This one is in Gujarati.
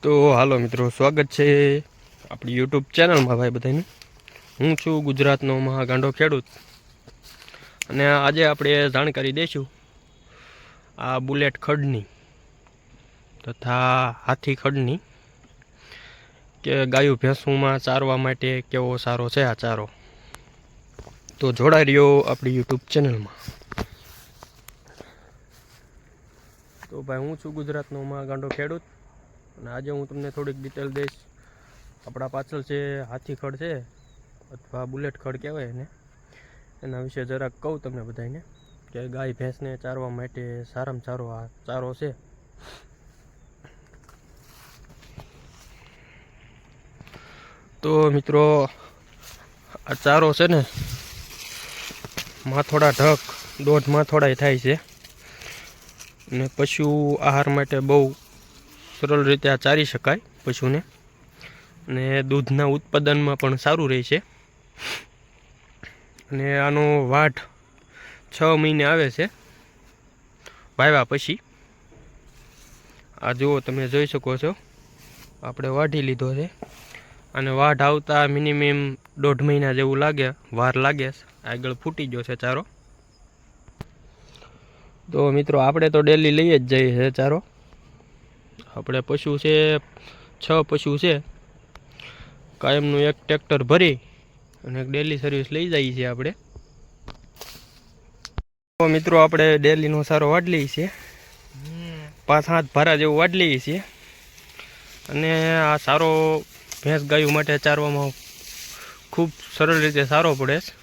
તો હાલો મિત્રો, સ્વાગત છે આપણી યુટ્યુબ ચેનલમાં ભાઈ બધાનું। હું છું ગુજરાતનો મહાગાંડો ખેડૂત અને આજે આપણે જાણકારી દઈશું આ બુલેટ ખડની તથા હાથી ખડની કે ગાયું ભેંસુમાં ચારવા માટે કેવો સારો છે આ ચારો। તો જોડાઈ રહ્યો આપણી યુટ્યુબ ચેનલમાં। તો ભાઈ હું છું ગુજરાતનો મહાગાંડો ખેડૂત અને આજે હું તમને થોડીક ડિટેલ દઈશ। આપણા પાછળ છે હાથી ખડ છે અથવા બુલેટ ખડ કહેવાય એને, એના વિશે જરાક કહું તમને બધાને કે ગાય ભેંસને ચારવા માટે સારામાં સારો આ ચારો છે। તો મિત્રો આ ચારો છે ને માથોડા ઢક 1.5 માથોડાય થાય છે અને પશુ આહાર માટે બહુ સરળ રીતે આ ચારી શકાય પશુને અને દૂધના ઉત્પાદનમાં પણ સારું રહે છે। અને આનો વાઢ 6 મહિને આવે છે વાવ્યા પછી। આ જુઓ તમે જોઈ શકો છો, આપણે વાઢી લીધો છે અને વાઢ આવતા મિનિમમ 1.5 મહિના જેવું વાર લાગે। આગળ ફૂટી ગયો છે ચારો। તો મિત્રો આપણે તો ડેલી લઈ જ જઈએ છે ચારો। આપણે પશુ છે 6 પશુ છે, કાયમનું એક ટ્રેક્ટર ભરી અને ડેલી સર્વિસ લઈ જઈએ છીએ આપણે। તો મિત્રો આપણે ડેલીનો સારો વાઢ લઈએ છીએ, 5-7 ભારા જેવું વાઢ લઈએ છીએ અને આ સારો ભેંસ ગાયું માટે ચારવામાં ખૂબ સરળ રીતે સારો પડે છે।